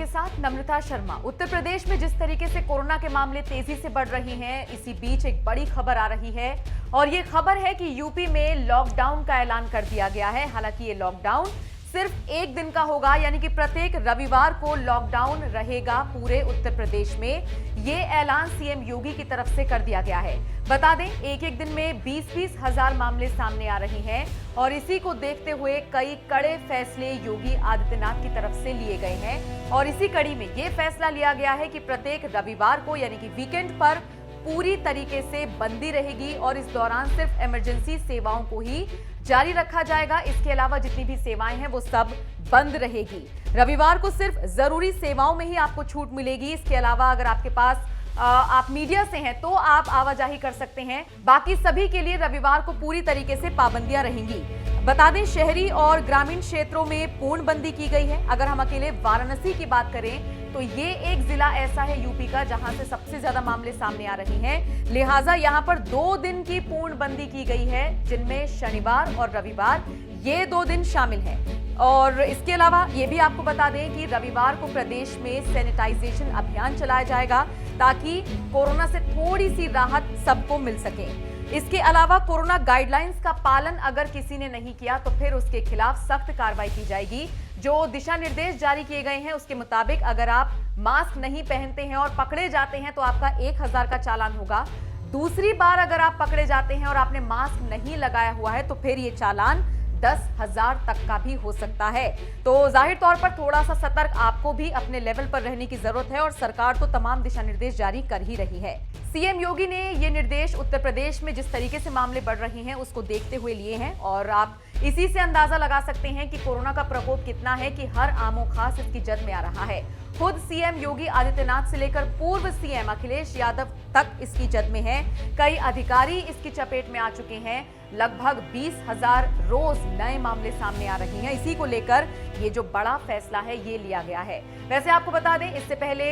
आपके साथ नम्रता शर्मा। उत्तर प्रदेश में जिस तरीके से कोरोना के मामले तेजी से बढ़ रहे हैं, इसी बीच एक बड़ी खबर आ रही है और ये खबर है कि यूपी में लॉकडाउन का ऐलान कर दिया गया है। हालांकि ये लॉकडाउन सिर्फ एक दिन का होगा, यानी कि प्रत्येक रविवार को लॉकडाउन रहेगा पूरे उत्तर प्रदेश में। ये ऐलान सीएम योगी की तरफ से कर दिया गया है। बता दें, एक दिन में 20-20 हजार मामले सामने आ रहे हैं और इसी को देखते हुए कई कड़े फैसले योगी आदित्यनाथ की तरफ से लिए गए हैं और इसी कड़ी में ये फैसला लिया गया है कि प्रत्येक रविवार को यानी कि वीकेंड पर पूरी तरीके से बंदी रहेगी और इस दौरान सिर्फ इमरजेंसी सेवाओं को ही जारी रखा जाएगा। इसके अलावा जितनी भी सेवाएं हैं वो सब बंद रहेगी। रविवार को सिर्फ जरूरी सेवाओं में ही आपको छूट मिलेगी। इसके अलावा अगर आपके पास आप मीडिया से हैं तो आप आवाजाही कर सकते हैं। बाकी सभी के लिए रविवार को पूरी तरीके से पाबंदियां रहेंगी। बता दें, शहरी और ग्रामीण क्षेत्रों में पूर्णबंदी की गई है। अगर हम अकेले वाराणसी की बात करें तो ये एक जिला ऐसा है यूपी का जहां से सबसे ज्यादा मामले सामने आ रहे हैं, लिहाजा यहां पर 2 दिन की पूर्णबंदी की गई है, जिनमें शनिवार और रविवार ये 2 दिन शामिल हैं। और इसके अलावा ये भी आपको बता दें कि रविवार को प्रदेश में सैनिटाइजेशन अभियान चलाया जाएगा ताकि कोरोना से थोड़ी सी राहत सबको मिल सके। इसके अलावा कोरोना गाइडलाइंस का पालन अगर किसी ने नहीं किया तो फिर उसके खिलाफ सख्त कार्रवाई की जाएगी। जो दिशा निर्देश जारी किए गए हैं उसके मुताबिक अगर आप मास्क नहीं पहनते हैं और पकड़े जाते हैं तो आपका 1000 का चालान होगा। दूसरी बार अगर आप पकड़े जाते हैं और आपने मास्क नहीं लगाया हुआ है तो फिर ये चालान 10,000 तक का भी हो सकता है। तो जाहिर तौर पर थोड़ा सा सतर्क आपको भी अपने लेवल पर रहने की जरूरत है और सरकार तो तमाम दिशा निर्देश जारी कर ही रही है। सीएम योगी ने ये निर्देश उत्तर प्रदेश में जिस तरीके से मामले बढ़ रहे हैं उसको देखते हुए लिए हैं और आप इसी से अंदाजा लगा सकते हैं कि कोरोना का प्रकोप कितना है कि हर आमो खास इसकी जद में आ रहा है। खुद सीएम योगी आदित्यनाथ से लेकर पूर्व सीएम अखिलेश यादव तक इसकी जद में है। कई अधिकारी इसकी चपेट में आ चुके हैं। लगभग 20,000 रोज नए मामले सामने आ रहे हैं। इसी को लेकर ये जो बड़ा फैसला है ये लिया गया है। वैसे आपको बता दें, इससे पहले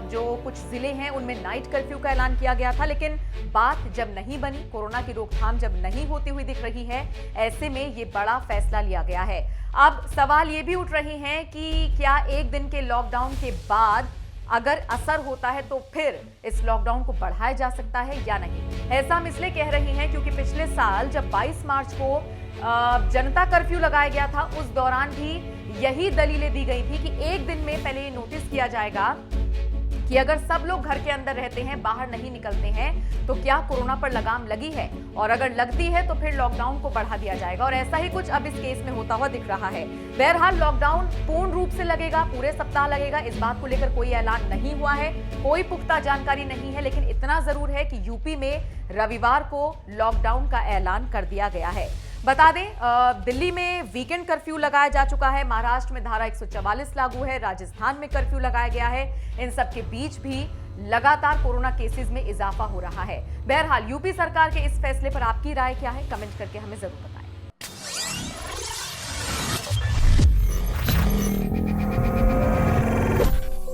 जो कुछ जिले हैं उनमें नाइट कर्फ्यू का ऐलान किया गया था, लेकिन बात जब नहीं बनी, कोरोना की रोकथाम जब नहीं होती हुई दिख रही है, ऐसे में ये बड़ा फैसला लिया गया है। अब सवाल ये भी उठ रहे हैं कि क्या एक दिन के लॉकडाउन के बाद अगर असर होता है तो फिर इस लॉकडाउन को बढ़ाया जा सकता है या नहीं। ऐसा हम इसलिए कह रहे हैं क्योंकि पिछले साल जब 22 मार्च को जनता कर्फ्यू लगाया गया था उस दौरान भी यही दलीलें दी गई थी कि एक दिन में पहले ये नोटिस किया जाएगा कि अगर सब लोग घर के अंदर रहते हैं, बाहर नहीं निकलते हैं, तो क्या कोरोना पर लगाम लगी है, और अगर लगती है तो फिर लॉकडाउन को बढ़ा दिया जाएगा। और ऐसा ही कुछ अब इस केस में होता हुआ दिख रहा है। बहरहाल लॉकडाउन पूर्ण रूप से लगेगा, पूरे सप्ताह लगेगा, इस बात को लेकर कोई ऐलान नहीं हुआ है, कोई पुख्ता जानकारी नहीं है, लेकिन इतना जरूर है कि यूपी में रविवार को लॉकडाउन का ऐलान कर दिया गया है। बता दें, दिल्ली में वीकेंड कर्फ्यू लगाया जा चुका है, महाराष्ट्र में धारा 144 लागू है, राजस्थान में कर्फ्यू लगाया गया है। इन सब के बीच भी लगातार कोरोना केसेस में इजाफा हो रहा है। बहरहाल यूपी सरकार के इस फैसले पर आपकी राय क्या है, कमेंट करके हमें जरूर बताएं।